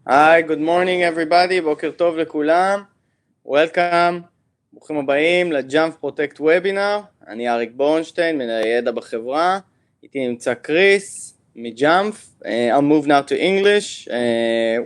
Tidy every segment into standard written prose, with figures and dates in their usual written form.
Hi, good morning everybody, בוקר טוב לכולם. Welcome, ברוכים הבאים לג'אמפ פרוטקט וובינר. אני אריק בורנשטיין, מנהל ידע בחברה. איתי נמצא קריס מג'אמפ. I'll move now to English.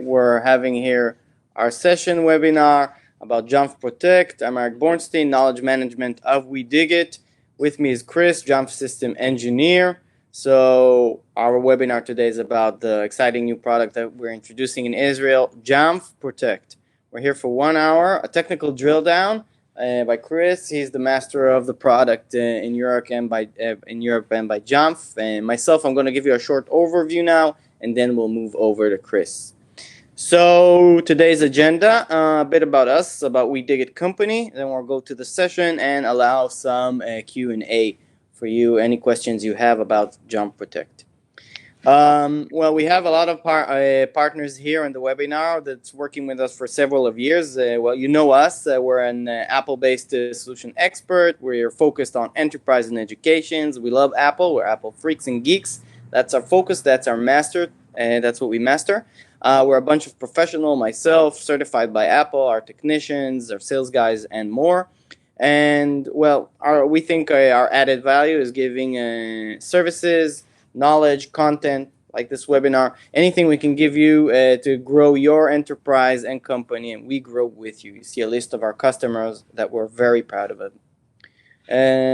We're having here our session webinar about Jamf Protect. I'm Eric Bornstein, Knowledge Management of We Dig It. With me is Chris, Jamf System Engineer. So our webinar today is about the exciting new product that we're introducing in Israel, Jamf Protect. We're here for 1 hour, a technical drill down by Chris. He's the master of the product in Europe and by Jamf. And myself, I'm going to give you a short overview now, and then we'll move over to Chris. So today's agenda, a bit about us, about We Dig It Company. Then we'll go to the session and allow some Q&A for you, any questions you have about Jamf Protect. Well, we have a lot of partners here in the webinar that's working with us for several of years. Well, you know us. We're an Apple-based solution expert. We're focused on enterprise and educations. We love Apple. We're Apple freaks and geeks. That's our focus. That's our master. That's what we master. We're a bunch of professional, myself, certified by Apple, our technicians, our sales guys, and more. And well, we think our added value is giving services, knowledge, content, like this webinar, anything we can give you to grow your enterprise and company, and we grow with you. You see a list of our customers that we're very proud of it.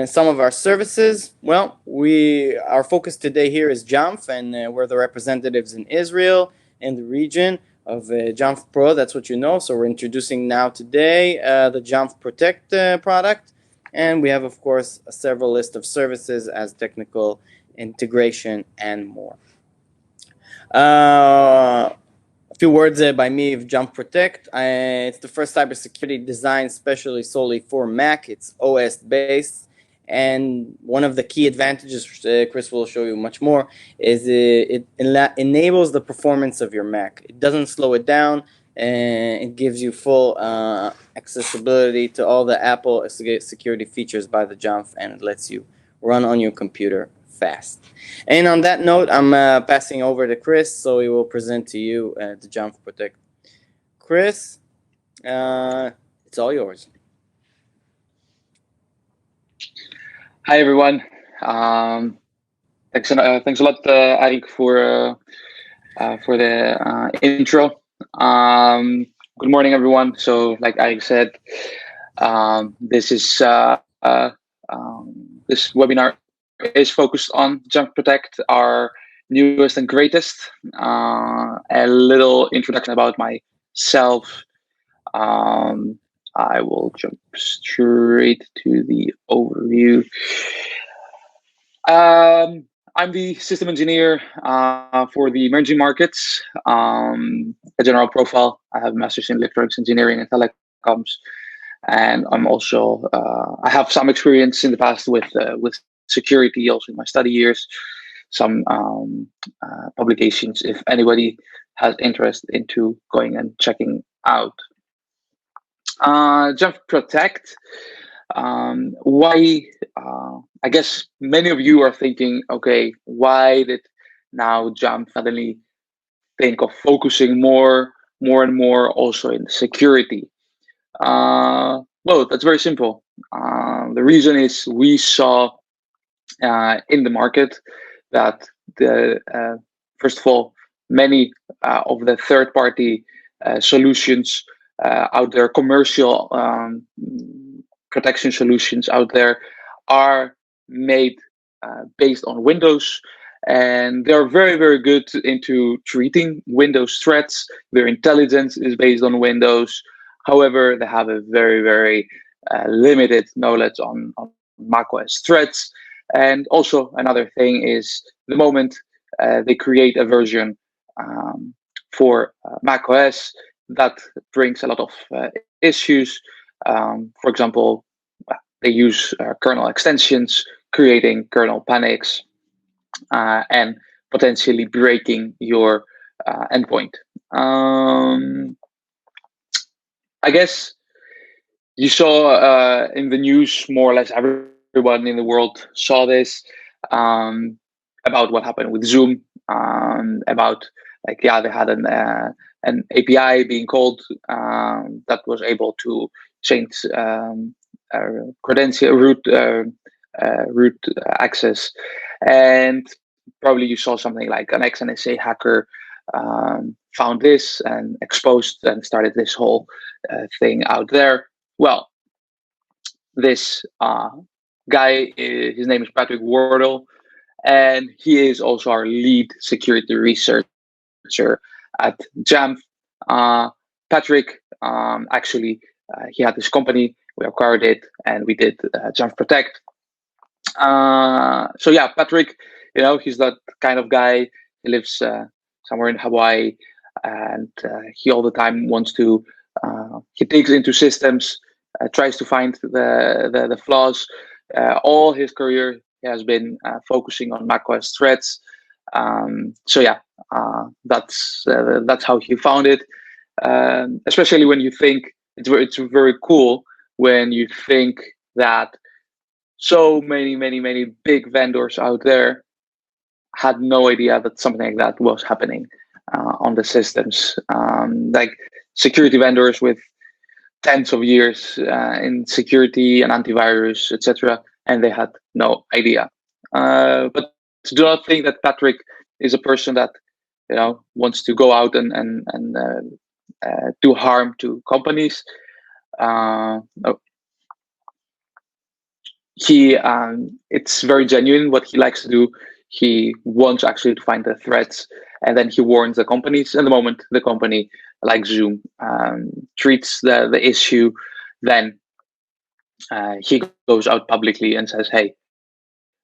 Some of our services, well, our focus today here is Jamf, and we're the representatives in Israel and the region of Jamf Pro. That's what you know. So we're introducing now today the Jamf Protect product, and we have, of course, a several list of services as technical integration and more. A few words by me of Jamf Protect. It's the first cybersecurity designed specially solely for Mac. It's OS based, and one of the key advantages, Chris will show you much more, is it enables the performance of your Mac. It doesn't slow it down, and it gives you full accessibility to all the Apple security features by the Jamf, and it lets you run on your computer fast. And on that note, I'm passing over to Chris, so he will present to you the Jamf Protect. Chris, it's all yours. Hi everyone. Thanks a lot, Arik, for the intro. Good morning, everyone. So, like Arik said, this webinar is focused on Jamf Protect, our newest and greatest. A little introduction about myself. I will jump straight to the overview. I'm the system engineer for the emerging markets. A general profile: I have a master's in electronics engineering and telecoms, and I'm also I have some experience in the past with security, also in my study years. Some publications, if anybody has interest into going and checking out. Jamf Protect. Why? I guess many of you are thinking, okay, why did now Jamf suddenly think of focusing more and more also in security? Well, that's very simple. The reason is we saw in the market that first of all, many of the third-party solutions out there, commercial protection solutions out there, are made based on Windows, and they're very, very good into treating Windows threats. Their intelligence is based on Windows. However, they have a very, very limited knowledge on macOS threats. And also another thing is, the moment they create a version for macOS, that brings a lot of issues. For example, they use kernel extensions, creating kernel panics, and potentially breaking your endpoint. I guess you saw in the news, more or less everyone in the world saw this, about what happened with Zoom, about Like, yeah, they had an API being called that was able to change credential root access, and probably you saw something like an ex-NSA hacker found this and exposed and started this whole thing out there. Well, this guy, his name is Patrick Wardle, and he is also our lead security researcher at Jamf. Patrick, actually, he had this company, we acquired it, and we did Jamf Protect. So yeah, Patrick, he's that kind of guy. He lives somewhere in Hawaii, and he all the time wants to, he digs into systems, tries to find the flaws. All his career he has been focusing on macOS threats. So yeah, that's how he found it. Especially when you think it's very cool when you think that so many big vendors out there had no idea that something like that was happening on the systems. Like security vendors with tens of years in security and antivirus, etc., and they had no idea. But do not think that Patrick is a person that wants to go out and do harm to companies. He it's very genuine what he likes to do. He wants actually to find the threats, and then he warns the companies. And the moment the company, like Zoom, treats the issue, then he goes out publicly and says, "Hey,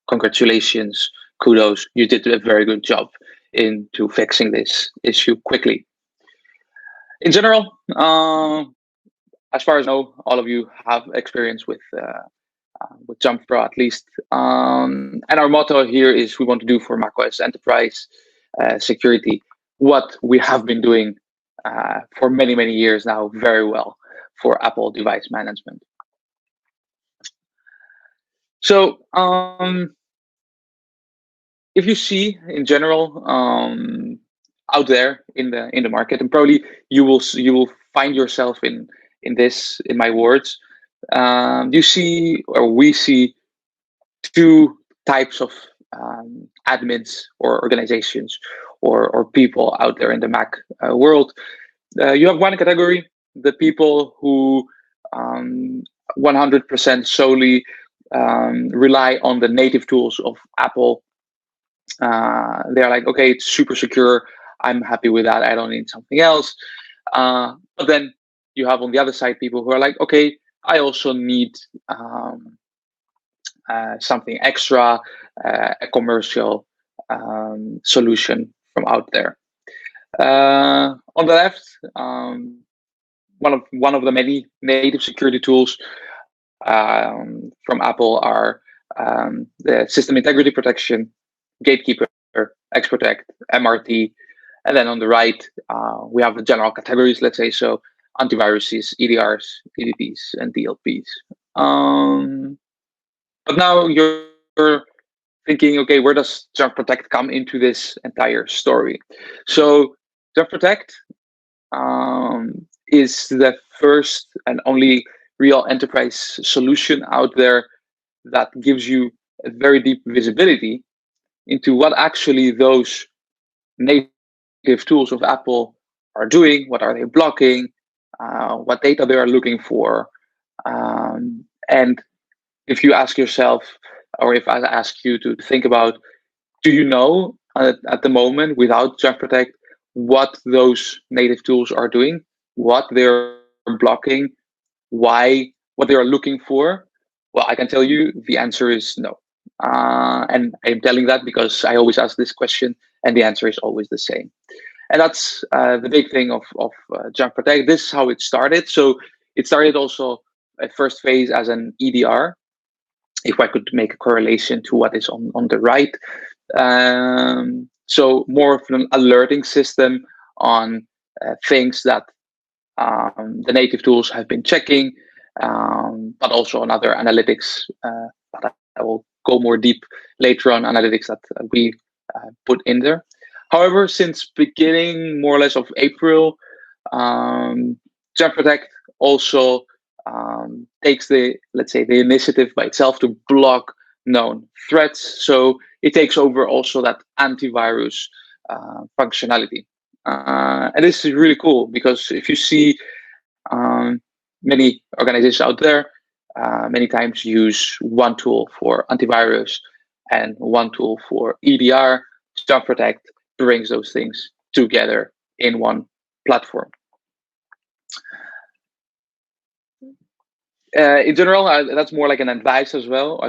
congratulations, kudos, you did a very good job into fixing this issue quickly." In general, as far as I know, all of you have experience with Jamf Pro at least. And our motto here is we want to do for macOS enterprise security what we have been doing for many years now very well for Apple device management. So if you see in general out there in the market, and probably you will find yourself in my words, you see, or we see, two types of admins or organizations or people out there in the Mac world. You have one category, the people who 100% solely rely on the native tools of Apple. They're like, okay, it's super secure, I'm happy with that, I don't need something else. But then you have on the other side people who are like, okay, I also need something extra, a commercial solution from out there. On the left, one of the many native security tools from Apple are the System Integrity Protection, Gatekeeper, Xprotect, MRT, and then on the right we have the general categories, let's say, so antiviruses, EDRs, EDPs, and DLPs. But now you're thinking, okay, where does Jamf Protect come into this entire story? So Jamf Protect is the first and only real enterprise solution out there that gives you a very deep visibility into what actually those native tools of Apple are doing, what are they blocking, what data they are looking for. And if you ask yourself, or if I ask you to think about, do you know at the moment without Jamf Protect what those native tools are doing, what they're blocking, why, what they are looking for? Well, I can tell you the answer is no. And I'm telling that because I always ask this question and the answer is always the same. And that's the big thing of Jamf Protect. This is how it started. So it started also at first phase as an EDR, if I could make a correlation to what is on the right. So more of an alerting system on things that the native tools have been checking, but also on other analytics. But I will go more deep later on, analytics that we put in there. However, since beginning more or less of April, Jump Protect also takes the initiative by itself to block known threats. So it takes over also that antivirus functionality. And this is really cool because if you see many organizations out there, many times use one tool for antivirus and one tool for EDR. Jump Protect brings those things together in one platform. In general, that's more like an advice as well.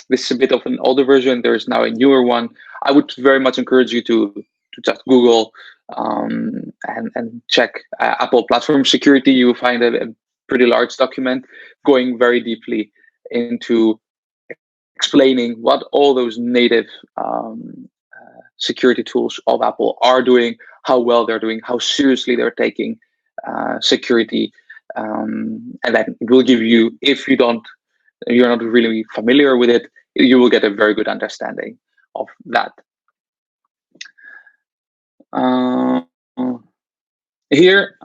This is a bit of an older version. There is now a newer one. I would very much encourage you to just Google and check Apple platform security. You will find a pretty large document going very deeply into explaining what all those native security tools of Apple are doing, how well they're doing, how seriously they're taking security. And then it will give you, if you're not really familiar with it, you will get a very good understanding of that. Here,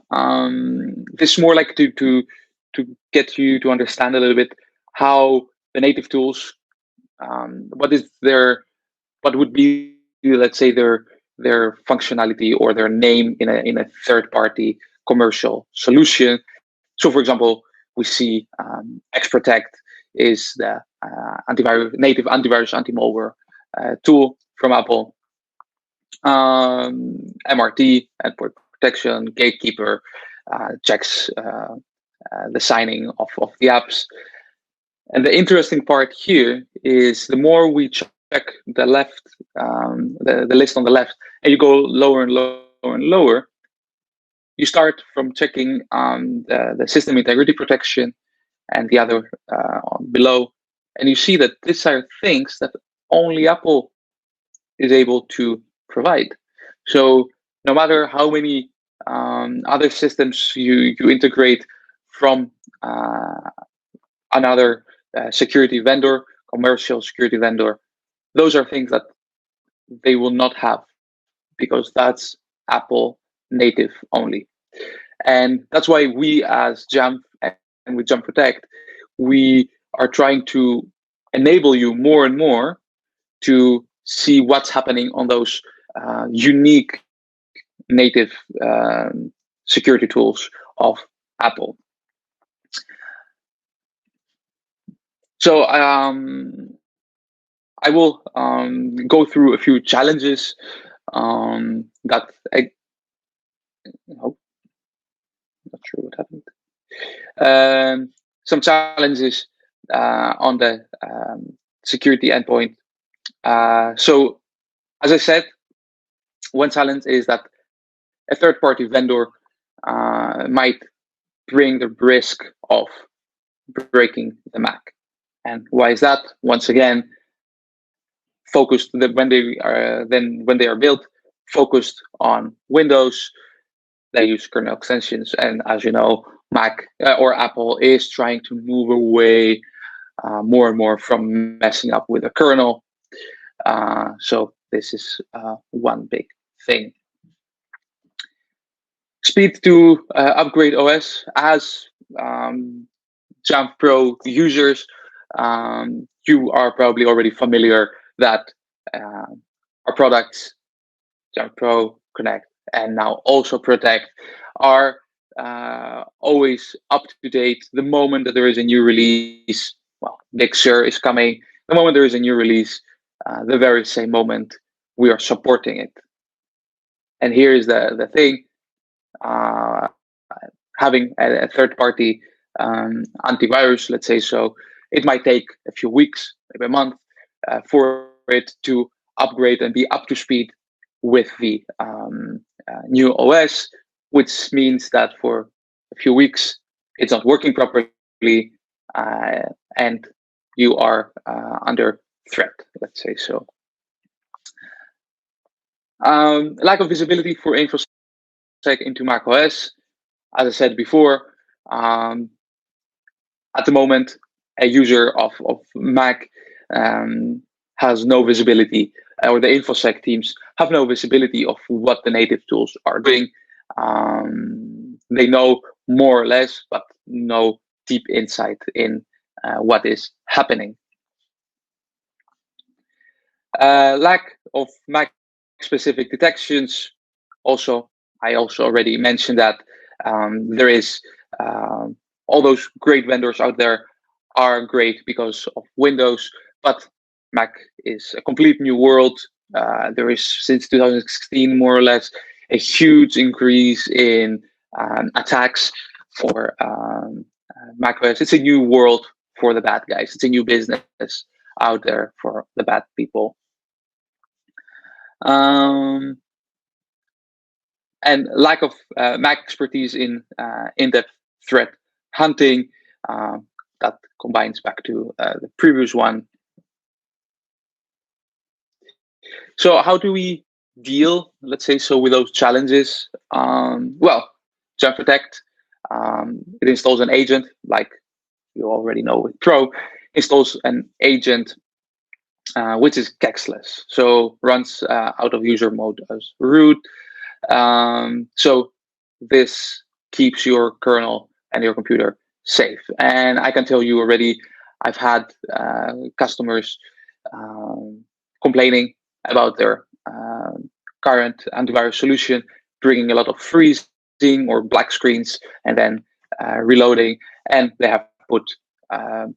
this is more like to get you to understand a little bit how the native tools, what would be, let's say, their functionality or their name in a third-party commercial solution. So, for example, we see Xprotect is the native antivirus anti-malware tool from Apple. MRT, endpoint protection, Gatekeeper, checks the signing of the apps. And the interesting part here is the more we check the left, the list on the left, and you go lower and lower and lower, you start from checking the system integrity protection and the other below, and you see that these are things that only Apple is able to provide. So no matter how many other systems you integrate from another security vendor, commercial security vendor, those are things that they will not have because that's Apple native only. And that's why we as Jamf and with Jump Protect, we are trying to enable you more and more to see what's happening on those unique native security tools of Apple. So I will go through a few challenges that not sure what happened. Some challenges on the security endpoint. So, as I said, one challenge is that a third-party vendor might bring the risk of breaking the Mac. And why is that? Once again, focused when they are built, focused on Windows. They use kernel extensions, and as you know, Mac or Apple is trying to move away more and more from messing up with the kernel. So this is one big thing. Speed to upgrade OS. As Jamf Pro users, you are probably already familiar that our products, Jamf Pro, Connect, and now also Protect, are always up to date. The moment that there is a new release, well, Big Sur is coming. The moment there is a new release, the very same moment we are supporting it. And here is the thing: having a third-party antivirus, let's say so, it might take a few weeks, maybe a month, for it to upgrade and be up to speed with the new OS, which means that for a few weeks it's not working properly, and you are under threat, let's say so. Lack of visibility for InfoSec into macOS. As I said before, at the moment, a user of Mac has no visibility, or the InfoSec teams have no visibility of what the native tools are doing. They know more or less, but no deep insight in what is happening. Lack of Mac-specific detections. I also already mentioned that there is all those great vendors out there are great because of Windows, but Mac is a complete new world. There is, since 2016, more or less, a huge increase in attacks for macOS. It's a new world for the bad guys. It's a new business out there for the bad people. And lack of Mac expertise in in-depth threat hunting. That combines back to the previous one. So how do we deal, let's say, with those challenges? Well, Jump Protect, it installs an agent, like you already know with Pro, installs an agent which is kexless, so runs out of user mode as root. So this keeps your kernel and your computer safe. And I can tell you already, I've had customers complaining about their current antivirus solution, bringing a lot of freezing or black screens, and then reloading. And they have put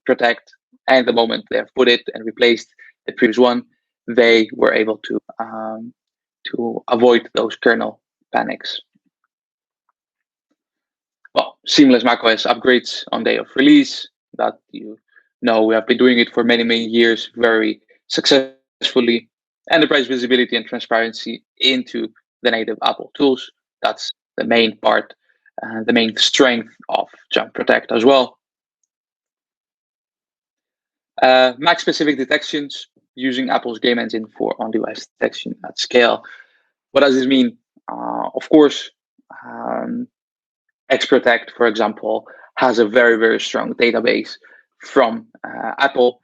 Protect, and the moment they have put it and replaced the previous one, they were able to avoid those kernel panics. Well, seamless macOS upgrades on day of release, that you know we have been doing it for many, many years very successfully. Enterprise visibility and transparency into the native Apple tools. That's the main part, the main strength of Jump Protect as well. Mac-specific detections using Apple's game engine for on-device detection at scale. What does this mean? Of course, Xprotect, for example, has a very, very strong database from Apple,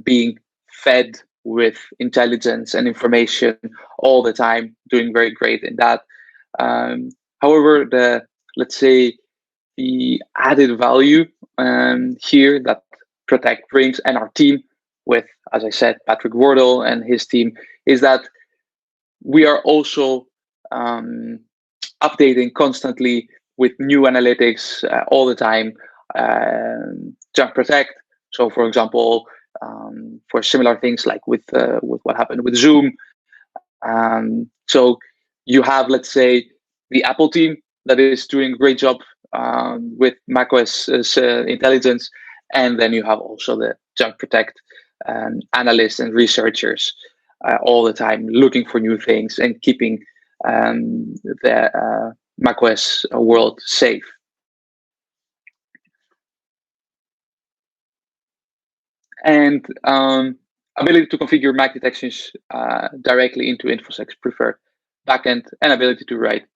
being fed with intelligence and information all the time, doing very great in that. However, let's say the added value here that Protect brings, and our team with, as I said, Patrick Wardle and his team, is that we are also updating constantly with new analytics all the time. Jump Protect. So, for example, for similar things like with what happened with Zoom. So you have, let's say, the Apple team that is doing a great job with macOS intelligence, and then you have also the Jump Protect analysts and researchers all the time looking for new things and keeping the macOS world safe. And ability to configure Mac detections directly into InfoSec's preferred backend, and ability to write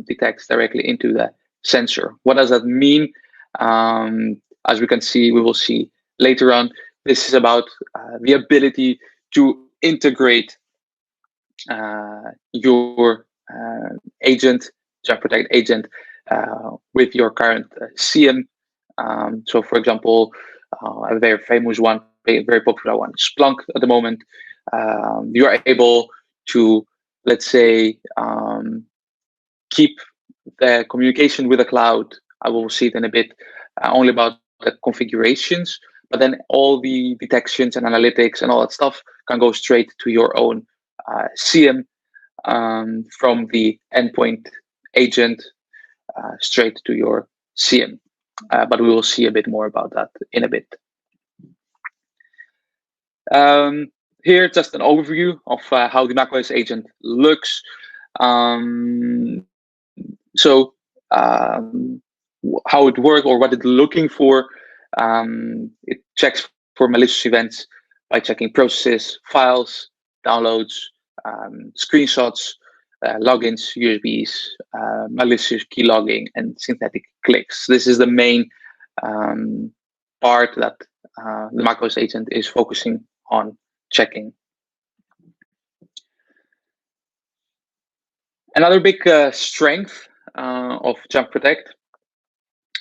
detects directly into the sensor. What does that mean? As we can see, we will see later on, this is about the ability to integrate your agent, Jump Protect agent, with your current CM. So, for example, a very famous one, a very popular one, Splunk at the moment. You are able to, let's say, keep the communication with the cloud. I will see it in a bit, only about the configurations, but then all the detections and analytics and all that stuff can go straight to your own CM from the endpoint agent straight to your CM. But we will see a bit more about that in a bit. Here, just an overview of how the macOS agent looks. So how it works, or what it's looking for. It checks for malicious events by checking processes, files, downloads, screenshots, logins, USBs, malicious key logging, and synthetic clicks. This is the main part that the macOS agent is focusing on checking. Another big strength of Jump Protect,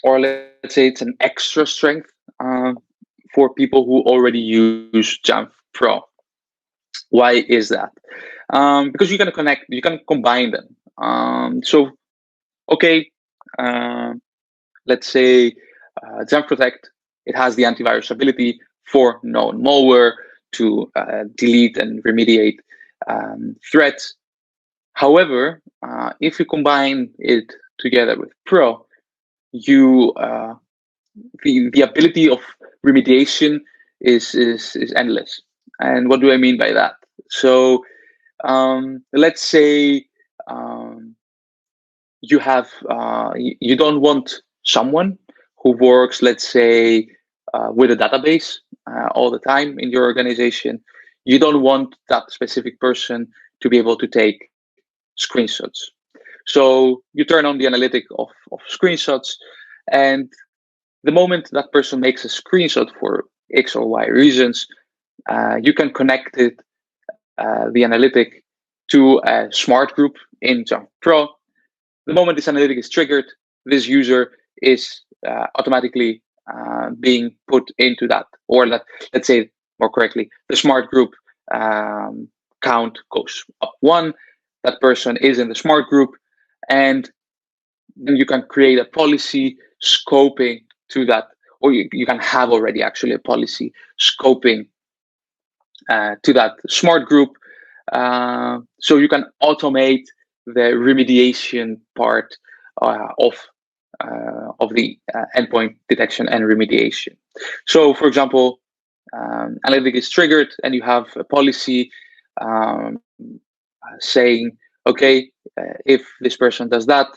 or let's say it's an extra strength for people who already use Jump Pro. Why is that? Because you can combine them. So, okay, let's say Jump Protect, it has the antivirus ability for known malware to delete and remediate threats. However, if you combine it together with Pro, you the ability of remediation is endless. And what do I mean by that? So let's say you have you don't want someone who works, let's say, with a database all the time in your organization. You don't want that specific person to be able to take screenshots. So you turn on the analytic of screenshots, and the moment that person makes a screenshot for X or Y reasons, you can connect it, the analytic, to a smart group in Jump Pro. The moment this analytic is triggered, this user is automatically being put into that, or let's say more correctly, the smart group count goes up 1. That person is in the smart group, and then you can create a policy scoping to that, or you can have already actually a policy scoping to that smart group, so you can automate the remediation part of the endpoint detection and remediation. So, for example, analytic is triggered, and you have a policy saying, okay, if this person does that,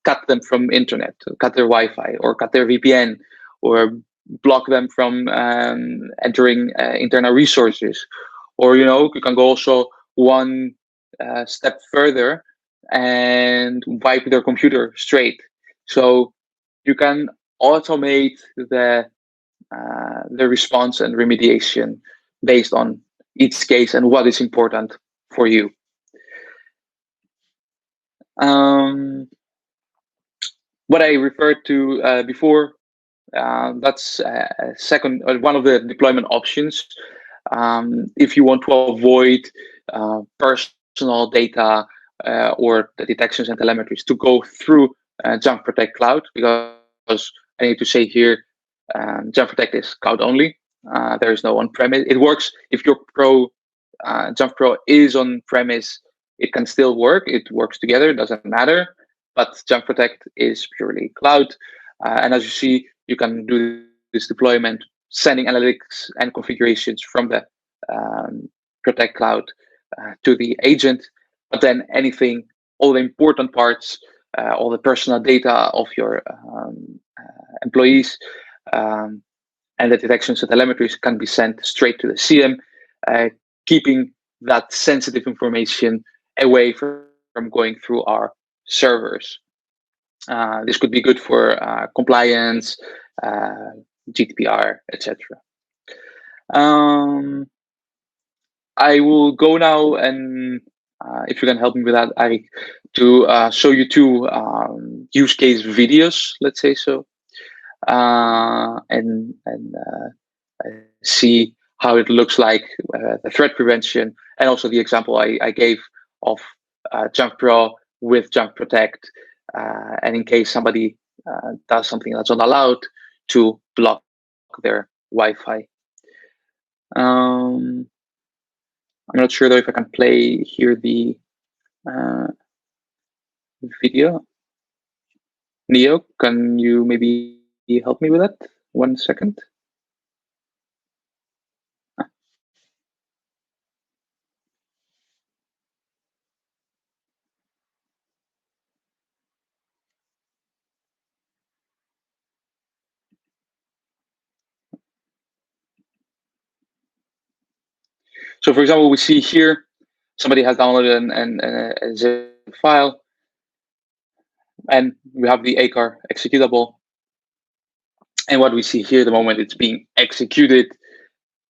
cut them from internet, cut their Wi-Fi, or cut their VPN, or block them from entering internal resources. Or, you can go also one step further and wipe their computer straight. So you can automate the response and remediation based on each case and what is important for you. What I referred to before, that's one of the deployment options. If you want to avoid personal data or the detections and telemetries to go through Jump Protect Cloud, because I need to say here, Jump Protect is cloud only. There is no on-premise. It works if your Jump Pro is on-premise. It can still work. It works together. It doesn't matter. But Jump Protect is purely cloud. And as you see, you can do this deployment, sending analytics and configurations from the Protect Cloud to the agent. But then anything, all the important parts, all the personal data of your employees, and the detections and telemetries can be sent straight to the CM, keeping that sensitive information away from going through our servers. This could be good for compliance, GDPR, etc. I will go now, and if you can help me with that, Arik, to show you 2 use case videos, let's say so, and see how it looks like, the threat prevention, and also the example I gave of Jump Pro with Jump Protect, and in case somebody does something that's not allowed, to block their Wi-Fi. I'm not sure though if I can play here the video. Neo, can you maybe help me with that? 1 second. So, for example, we see here somebody has downloaded a zip file, and we have the ACAR executable. And what we see here, the moment it's being executed,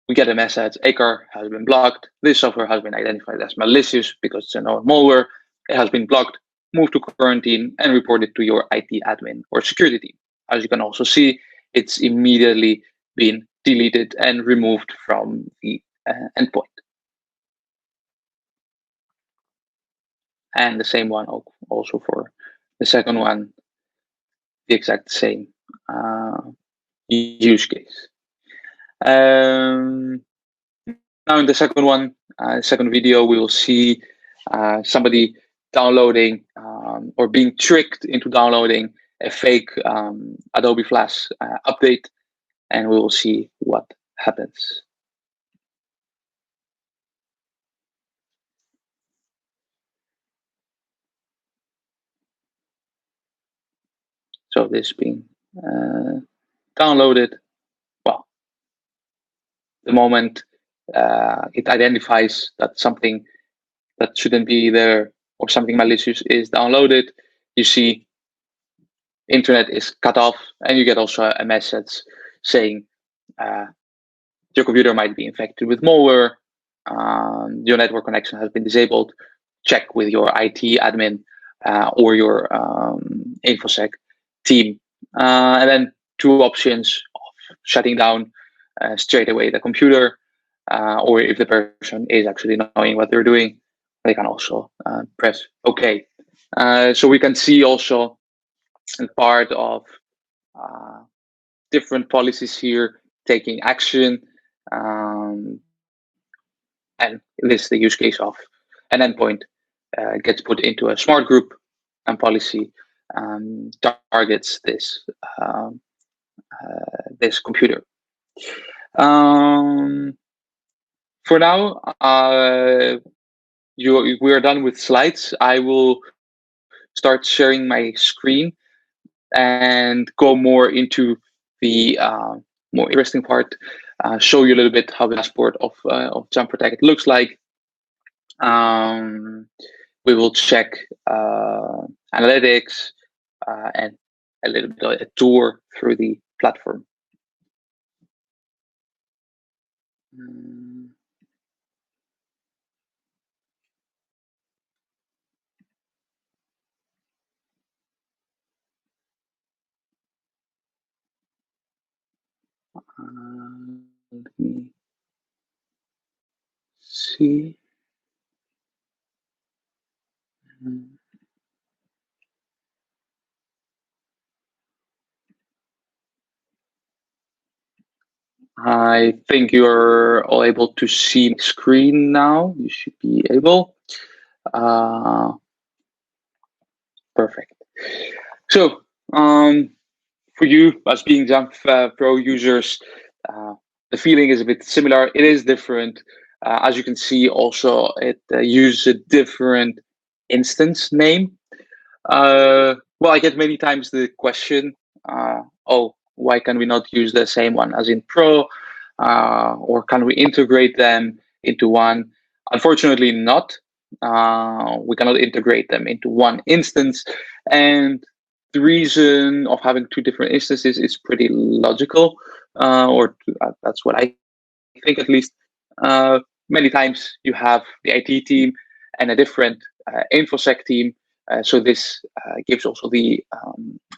we get a message: ACAR has been blocked. This software has been identified as malicious because it's a known malware. it has been blocked, moved to quarantine, and reported to your IT admin or security team. As you can also see, it's immediately been deleted and removed from the endpoint. And the same one also for the second one, the exact same use case. Now in the second one, second video, we will see somebody downloading or being tricked into downloading a fake Adobe Flash update, and we will see what happens. So this being downloaded, well, the moment it identifies that something that shouldn't be there or something malicious is downloaded, you see internet is cut off, and you get also a message saying your computer might be infected with malware, your network connection has been disabled, check with your IT admin or your InfoSec team. And then two options of shutting down straight away the computer, or if the person is actually knowing what they're doing, they can also press OK. So we can see also part of different policies here taking action, and this is the use case of an endpoint gets put into a smart group, and policy targets this this computer. For now, we are done with slides. I will start sharing my screen and go more into the more interesting part. Show you a little bit how the dashboard of Jump Protect looks like. We will check analytics and a little bit of a tour through the platform. Let me see. I think you're all able to see my screen now. You should be able. Perfect. So, for you as being Jump Pro users, the feeling is a bit similar. It is different. As you can see, also it uses a different instance name. Well, I get many times the question, oh, why can we not use the same one as in Pro? Or can we integrate them into one? Unfortunately not. We cannot integrate them into one instance. And the reason of having two different instances is pretty logical, or that's what I think at least. Many times you have the IT team and a different InfoSec team. So this gives also the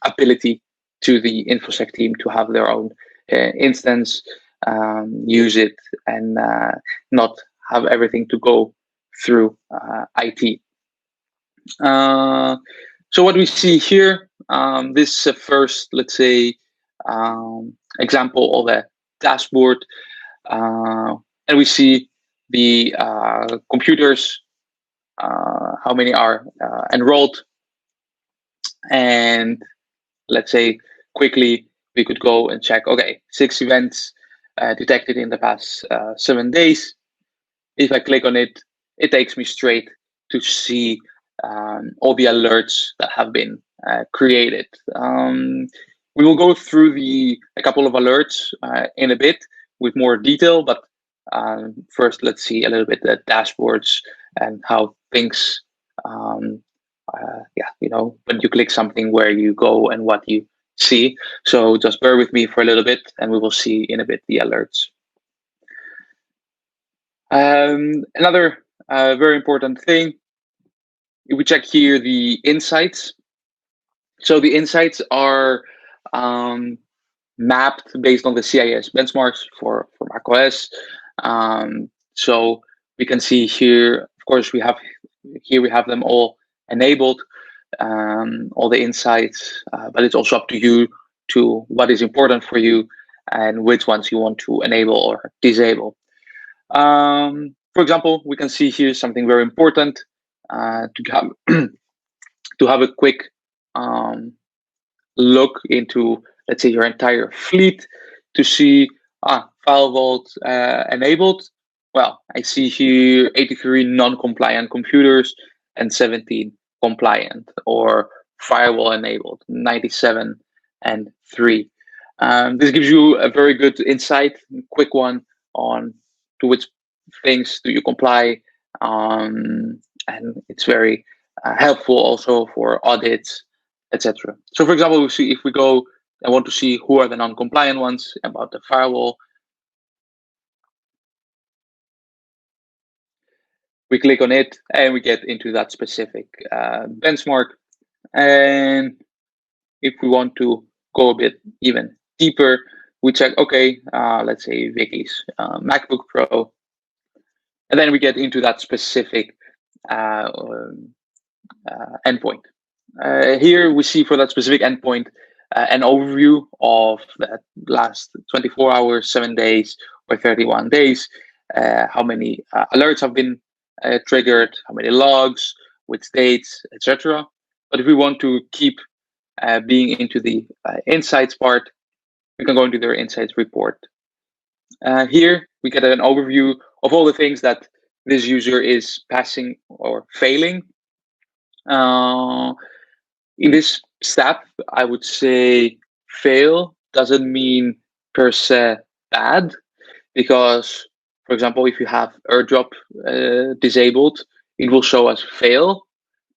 ability to the InfoSec team to have their own instance, use it, and not have everything to go through IT. So what we see here, this first, let's say, example of a dashboard, and we see the computers, how many are enrolled, and let's say quickly we could go and check, okay, 6 events detected in the past 7 days. If I click on it, it takes me straight to see all the alerts that have been created. We will go through a couple of alerts in a bit with more detail, but first let's see a little bit the dashboards and how things, when you click something, where you go and what you see. So just bear with me for a little bit and we will see in a bit the alerts. Another very important thing if we check here the insights, so the insights are mapped based on the CIS benchmarks for macOS. So we can see here, of course, we have them all enabled, all the insights, but it's also up to you to what is important for you and which ones you want to enable or disable. For example, we can see here something very important to have a quick look into, let's say, your entire fleet to see file vault enabled. Well, I see here 83 non-compliant computers and 17 compliant, or firewall enabled 97 and 3. This gives you a very good insight, quick one, on to which things do you comply, and it's very helpful also for audits, etc. So, for example, if we go and want to see who are the non-compliant ones about the firewall, we click on it and we get into that specific benchmark. And if we want to go a bit even deeper, we check, okay, let's say Vicky's MacBook Pro, and then we get into that specific endpoint. Here we see for that specific endpoint an overview of that last 24 hours, 7 days, or 31 days, how many alerts have been triggered, how many logs, which dates, etc. But if we want to keep being into the insights part, we can go into their insights report. Here we get an overview of all the things that this user is passing or failing. In this step, I would say fail doesn't mean per se bad, because, for example, if you have airdrop disabled, it will show as fail,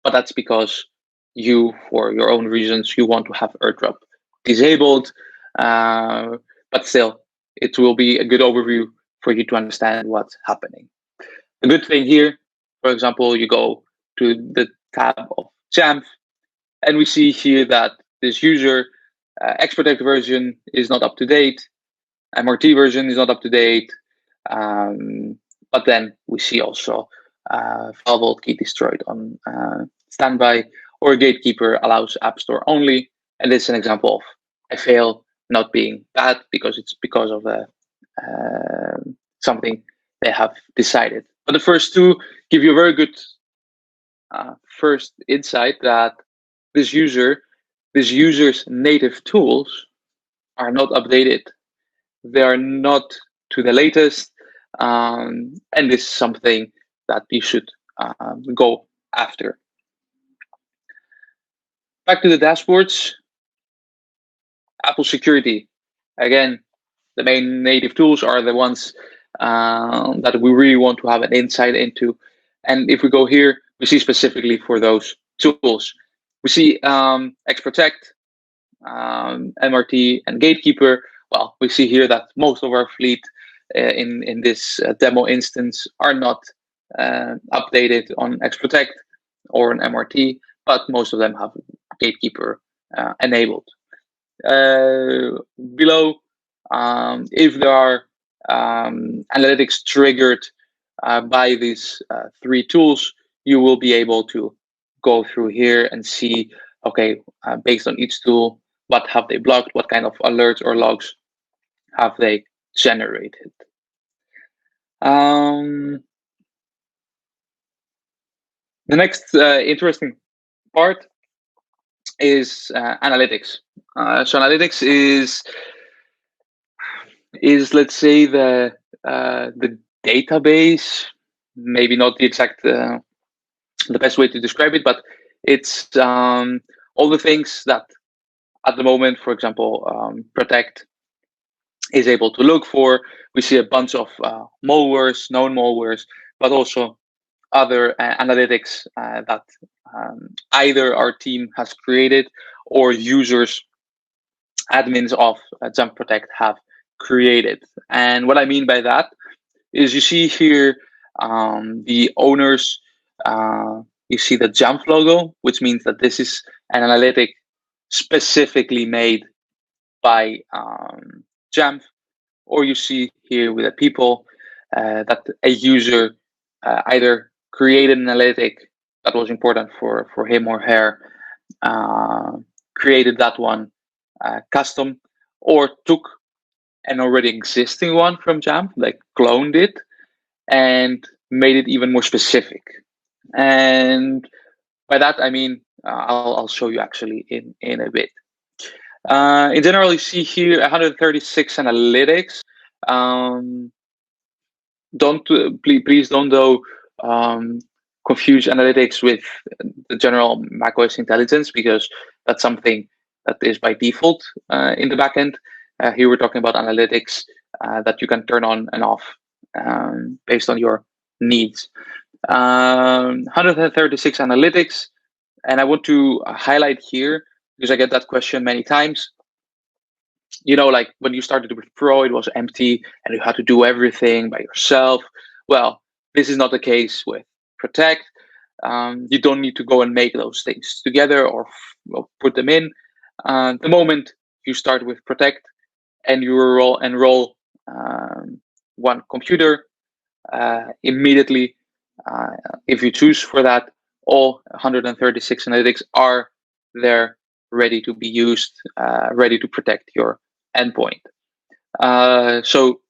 but that's because you, for your own reasons, you want to have airdrop disabled, but still, it will be a good overview for you to understand what's happening. The good thing here, for example, you go to the tab of Jamf, and we see here that this user Xprotect version is not up to date, MRT version is not up to date, but then we see also file vault key destroyed on standby, or gatekeeper allows App Store only, and this is an example of I fail not being bad because it's because of something they have decided. But the first two give you a very good first insight that this user's native tools are not updated. They are not to the latest, and this is something that you should go after. Back to the dashboards. Apple security. Again, the main native tools are the ones that we really want to have an insight into. And if we go here, we see specifically for those tools. We see Xprotect, MRT, and Gatekeeper. Well, we see here that most of our fleet in this demo instance are not updated on Xprotect or on MRT, but most of them have Gatekeeper enabled. Below, if there are analytics triggered by these three tools, you will be able to go through here and see, okay, based on each tool, what have they blocked, what kind of alerts or logs have they generated. The next interesting part is analytics. So analytics is let's say the database, maybe not the exact the best way to describe it, but it's all the things that at the moment, for example, Protect is able to look for. We see a bunch of malwares, known malwares, but also other analytics that either our team has created or users, admins of Jamf Protect have created. And what I mean by that is you see here the owners, you see the Jamf logo, which means that this is an analytic specifically made by Jamf. Or you see here with the people that a user either created an analytic that was important for him or her, created that one custom, or took an already existing one from Jamf, like cloned it and made it even more specific. And by that I mean I'll show you actually in a bit. In general, you see here 136 analytics. Please don't though confuse analytics with the general macOS intelligence, because that's something that is by default in the backend. Here we're talking about analytics that you can turn on and off based on your needs. 136 analytics, and I want to highlight here, because I get that question many times. You know, like when you started with Pro, it was empty and you had to do everything by yourself. Well, this is not the case with Protect. You don't need to go and make those things together or put them in. The moment you start with Protect and you enroll one computer, immediately, if you choose for that, all 136 analytics are there, ready to be used, ready to protect your endpoint. So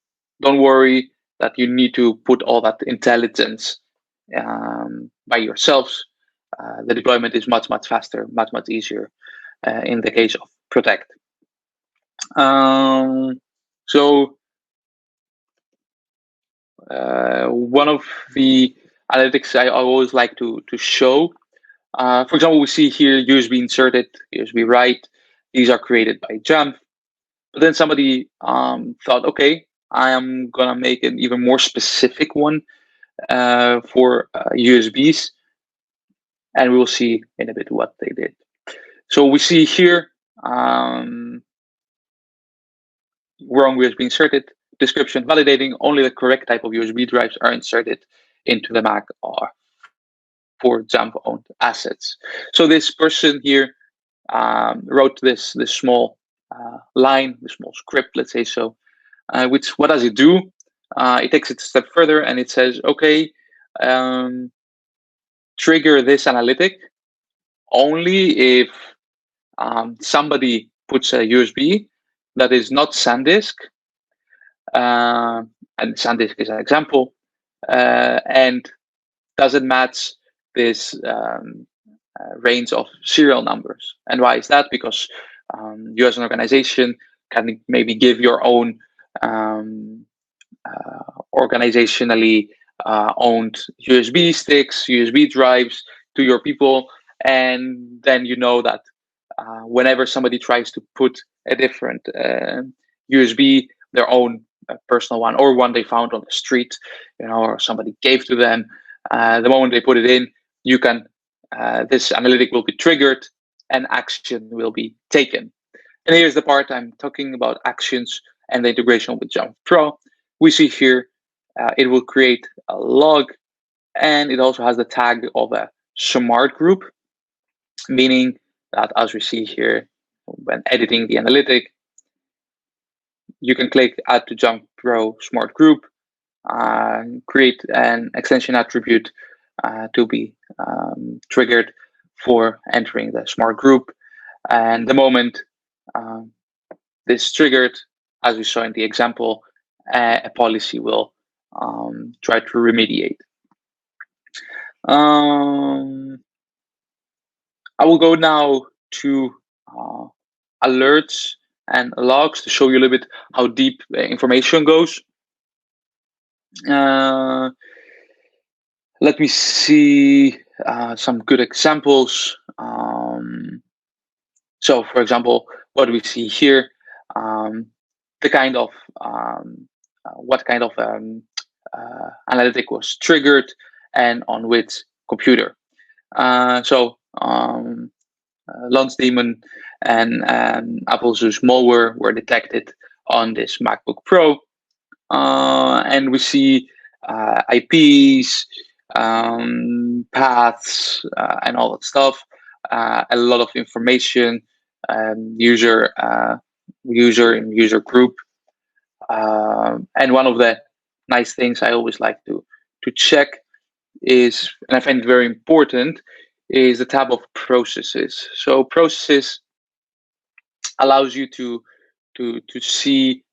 don't worry that you need to put all that intelligence by yourselves. The deployment is much faster, much easier in the case of Protect. So one of the analytics I always like to show, for example, we see here USB inserted, USB write. These are created by Jamf. But then somebody thought, okay, I am gonna make an even more specific one for USBs, and we will see in a bit what they did. So we see here, wrong USB inserted, description validating, only the correct type of USB drives are inserted into the Mac or for Jamf-owned assets. So this person here wrote this small line, the small script, let's say so, which, what does it do? It takes it a step further and it says, okay, trigger this analytic only if somebody puts a USB that is not SanDisk, and SanDisk is an example, and doesn't match this range of serial numbers. And why is that? Because you as an organization can maybe give your own organizationally owned USB sticks, USB drives to your people, and then you know that whenever somebody tries to put a different USB, their own personal one, or one they found on the street, or somebody gave to them, the moment they put it in, you can this analytic will be triggered and action will be taken. And here's the part I'm talking about, actions and the integration with Jamf Pro. We see here it will create a log, and it also has the tag of a smart group, meaning that, as we see here, when editing the analytic, you can click Add to Jamf Pro Smart Group, create an extension attribute to be triggered for entering the smart group. And the moment this triggered, as we saw in the example, a policy will try to remediate. I will go now to alerts and logs to show you a little bit how deep information goes. Let me see some good examples. So, for example, what we see here, the kind of what kind of analytic was triggered and on which computer. So, Lance Demon and Apple Zeus malware were detected on this MacBook Pro, and we see IPs, paths, and all that stuff. A lot of information, user and user group. And one of the nice things I always like to check is, and I find it very important, is the tab of processes. So processes allows you to see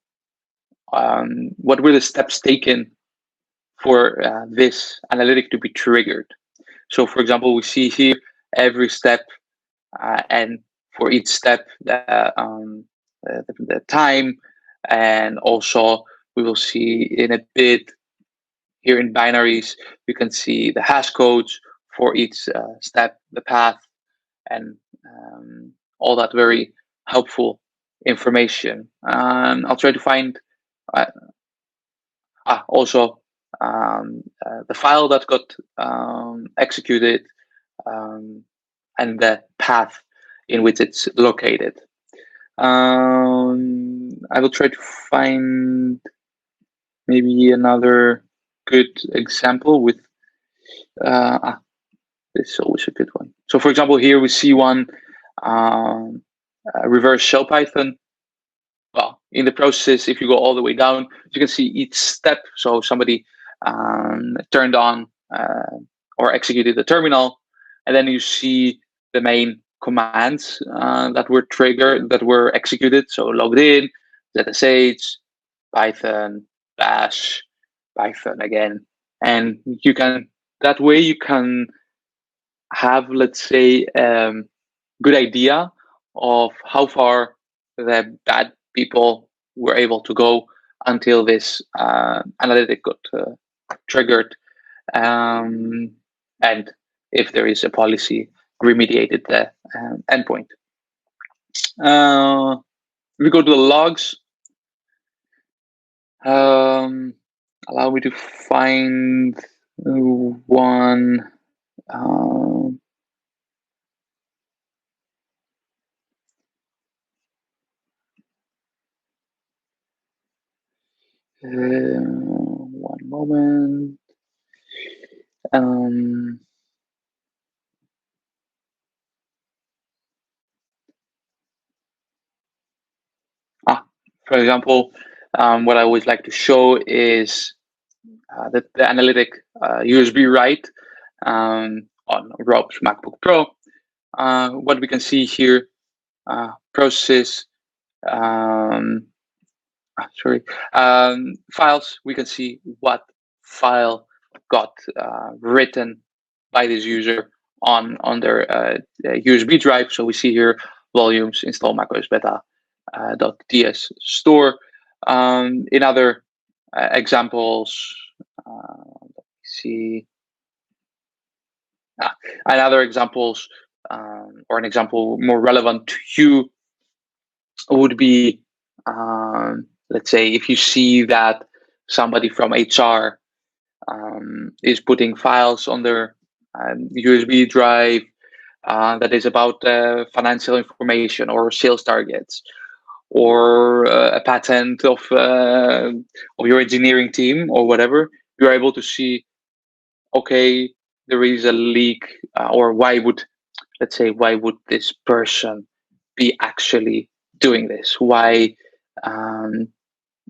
what were the steps taken for this analytic to be triggered. So, for example, we see here every step, and for each step, the time, and also we will see in a bit here in binaries, you can see the hash codes for each step, the path, and all that very helpful information. I'll try to find also the file that got executed, and the path in which it's located. I will try to find maybe another good example with this is always a good one. So for example, here we see one reverse shell Python. Well, in the process, if you go all the way down, you can see each step. So somebody turned on or executed the terminal, and then you see the main commands that were triggered, that were executed. So logged in, ZSH, Python, bash, Python again. And you can, that way you can have, let's say, good idea of how far the bad people were able to go until this analytic got triggered, and if there is a policy remediated the endpoint. We go to the logs. Allow me to find one. One moment. For example, what I always like to show is the analytic USB write on Rob's MacBook Pro. What we can see here, process, files. We can see what file got written by this user on their USB drive. So we see here volumes, install macOS beta .ts store. In other examples, let me see. In other examples, or an example more relevant to you would be, let's say, if you see that somebody from HR is putting files on their USB drive that is about financial information or sales targets, or a patent of your engineering team or whatever, you're able to see, okay, there is a leak, or why would this person be actually doing this? Why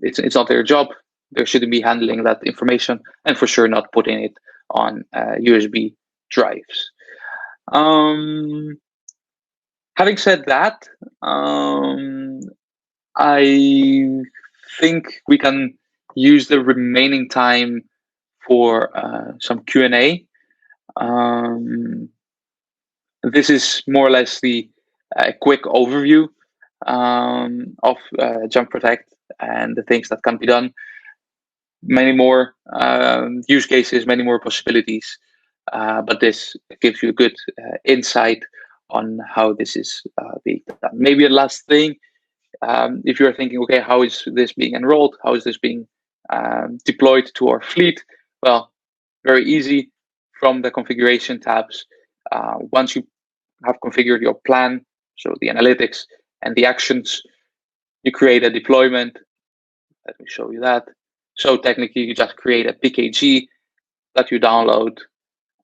it's not their job. They shouldn't be handling that information, and for sure not putting it on USB drives. Having said that, I think we can use the remaining time for some Q&A. This is more or less the quick overview of Jump Protect and the things that can be done. Many more use cases, many more possibilities, but this gives you a good insight on how this is being done. Maybe a last thing, if you're thinking, okay, how is this being enrolled? How is this being deployed to our fleet? Well, very easy from the configuration tabs. Once you have configured your plan, so the analytics and the actions, you create a deployment. Let me show you that. So technically, you just create a PKG that you download,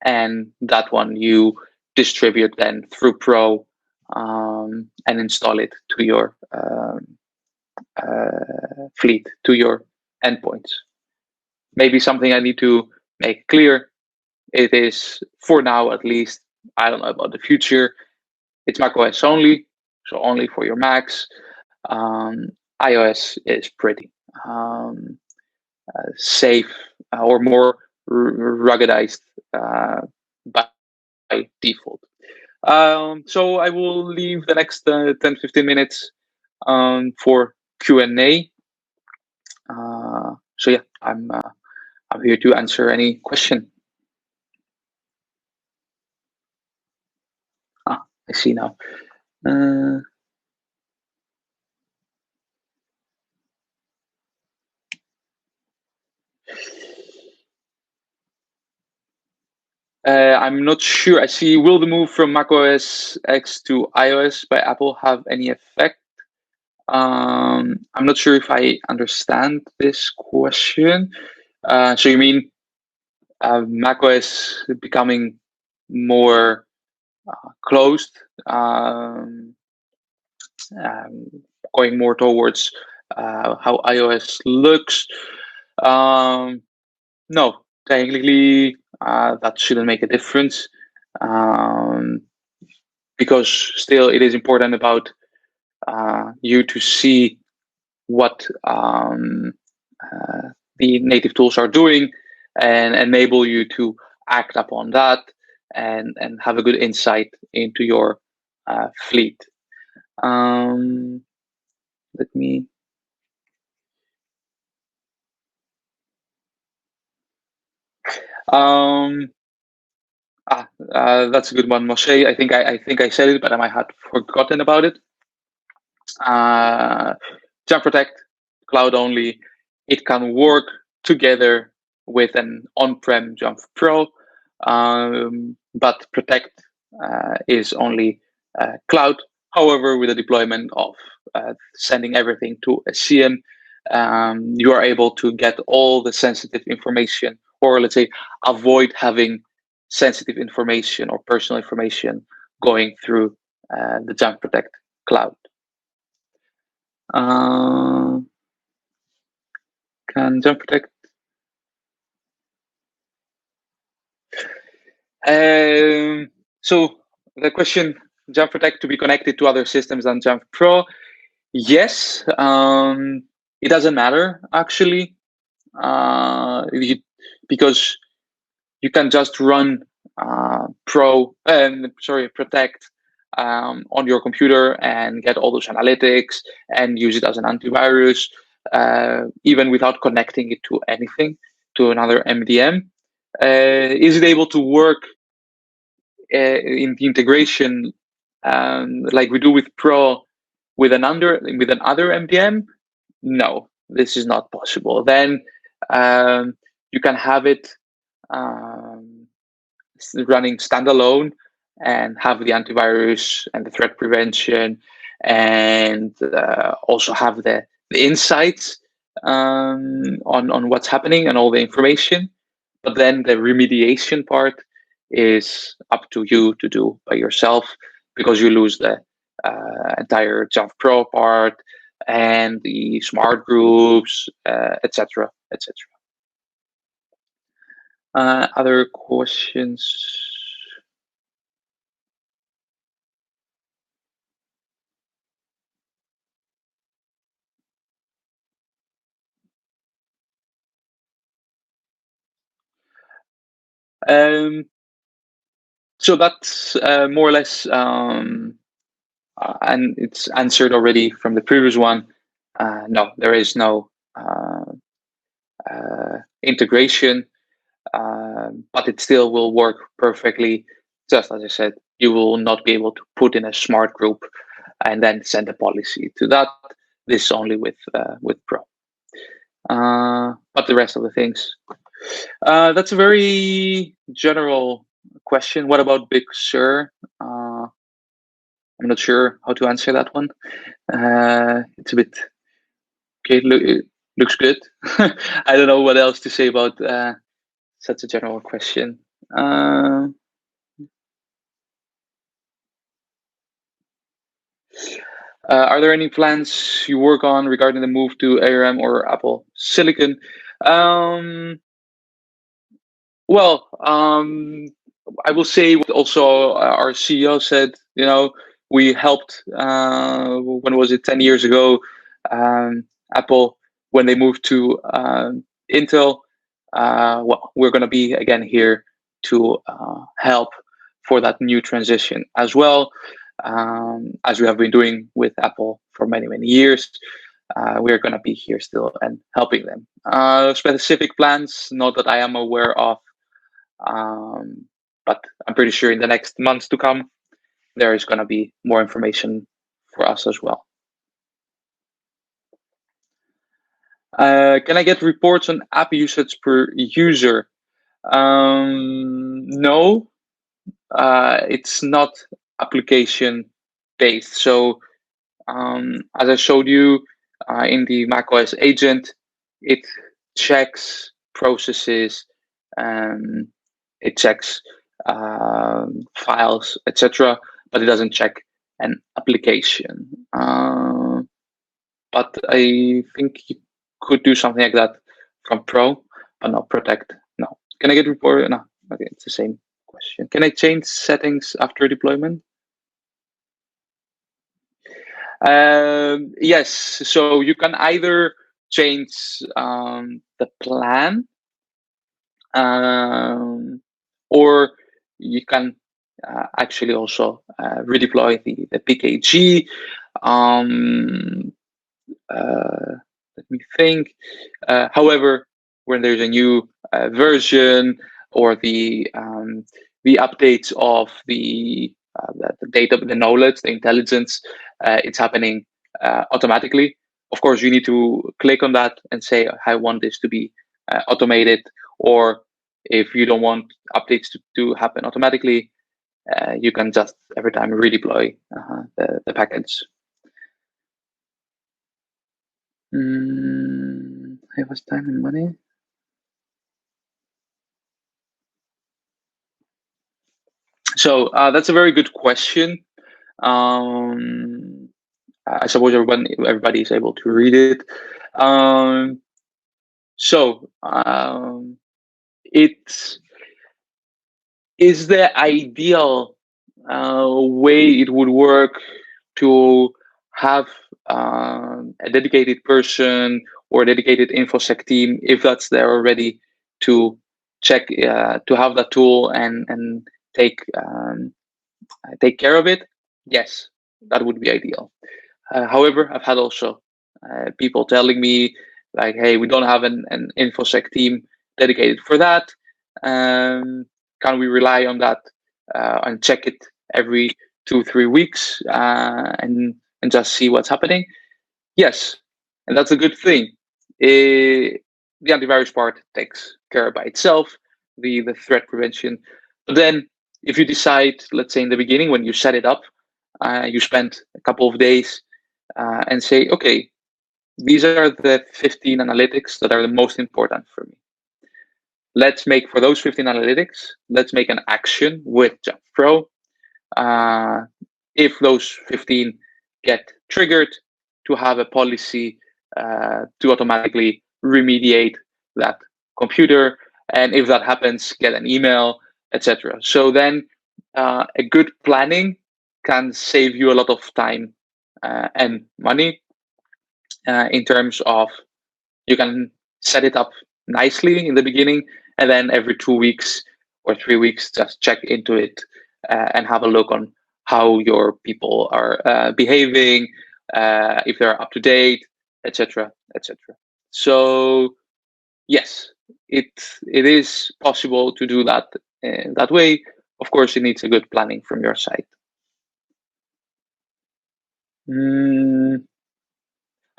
and that one you distribute then through Pro and install it to your fleet, to your endpoints. Maybe something I need to make clear, it is, for now at least, I don't know about the future, it's macOS only, so only for your Macs. iOS is pretty safe or more ruggedized by default. So I will leave the next 10-15 minutes for Q&A. So yeah, I'm here to answer any question. I see now. I'm not sure. I see, will the move from macOS X to iOS by Apple have any effect? I'm not sure if I understand this question. So you mean macOS becoming more closed, going more towards how iOS looks? No, technically that shouldn't make a difference, because still it is important about you to see what the native tools are doing and enable you to act upon that and have a good insight into your fleet. Let me. That's a good one, Moshe. I think I said it, but I might have forgotten about it. Jump Protect, cloud only. It can work together with an on-prem Jump Pro, but Protect is only cloud. However, with the deployment of sending everything to a CM, you are able to get all the sensitive information, or let's say, avoid having sensitive information or personal information going through the Jump Protect cloud. Can Jump Protect? So the question, Jump Protect to be connected to other systems than Jump Pro? Yes, it doesn't matter actually, because you can just run Protect on your computer and get all those analytics and use it as an antivirus, even without connecting it to anything, to another MDM. Is it able to work in the integration like we do with Pro with another MDM? No, this is not possible. Then you can have it running standalone and have the antivirus and the threat prevention, and also have the insights on what's happening and all the information. But then the remediation part is up to you to do by yourself, because you lose the entire Jump Pro part and the smart groups, etc., etc. Other questions? So that's more or less, and it's answered already from the previous one. No, there is no integration, but it still will work perfectly. Just as I said, you will not be able to put in a smart group and then send a policy to that. This is only with Pro. But the rest of the things, that's a very general question. What about Big Sur? I'm not sure how to answer that one. It's a bit okay. It looks good. I don't know what else to say about such a general question. Are there any plans you work on regarding the move to ARM or Apple Silicon? Well, I will say what also our CEO said, we helped, when was it, 10 years ago, Apple, when they moved to Intel. Well, we're going to be again here to help for that new transition as well, as we have been doing with Apple for many, many years. We're going to be here still and helping them. Specific plans, not that I am aware of, but I'm pretty sure in the next months to come, there is going to be more information for us as well. Can I get reports on app usage per user? No, it's not application based. So as I showed you in the macOS agent, it checks processes, it checks files, etc., but it doesn't check an application. But I think you could do something like that from Pro, but not Protect. No. Can I get report? No. Okay, it's the same question. Can I change settings after deployment? Yes. So you can either change the plan, or you can actually also redeploy the PKG. Let me think. However, when there's a new version or the updates of the data, the knowledge, the intelligence, it's happening automatically. Of course, you need to click on that and say, I want this to be automated, or if you don't want updates to happen automatically, you can just every time redeploy the package. It was time and money. So that's a very good question. I suppose everybody is able to read it. It is the ideal way it would work to have a dedicated person or a dedicated InfoSec team, if that's there already, to check, to have that tool and take care of it. Yes, that would be ideal. However, I've had also people telling me like, hey, we don't have an InfoSec team dedicated for that. Can we rely on that and check it every 2-3 weeks and just see what's happening? Yes, and that's a good thing. The antivirus part takes care by itself, the threat prevention. But then if you decide, let's say in the beginning when you set it up, you spend a couple of days and say, okay, these are the 15 analytics that are the most important for me. Let's make, for those 15 analytics, let's make an action with Jamf Pro. If those 15 get triggered, to have a policy to automatically remediate that computer. And if that happens, get an email, etc. So then a good planning can save you a lot of time and money in terms of you can set it up nicely in the beginning, and then every 2 weeks or 3 weeks, just check into it and have a look on how your people are behaving, if they're up to date, etc., etc. So yes, it is possible to do that that way. Of course, it needs a good planning from your side.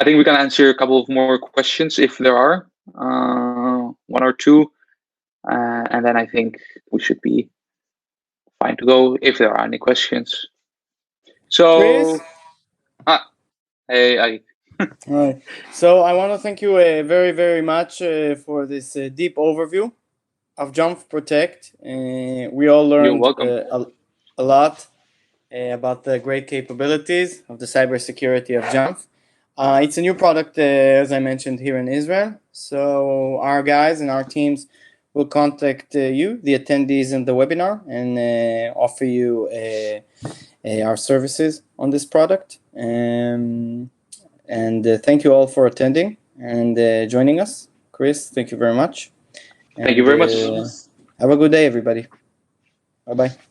I think we can answer a couple of more questions if there are, 1 or 2, and then I think we should be fine to go if there are any questions. So, Chris? hey, All right. So I want to thank you very, very much for this deep overview. of Jamf Protect. We all learned a lot about the great capabilities of the cybersecurity of Jamf. It's a new product, as I mentioned, here in Israel. So our guys and our teams will contact you, the attendees in the webinar, and offer you our services on this product. And thank you all for attending and joining us. Chris, thank you very much. Thank you very much. Have a good day, everybody. Bye-bye.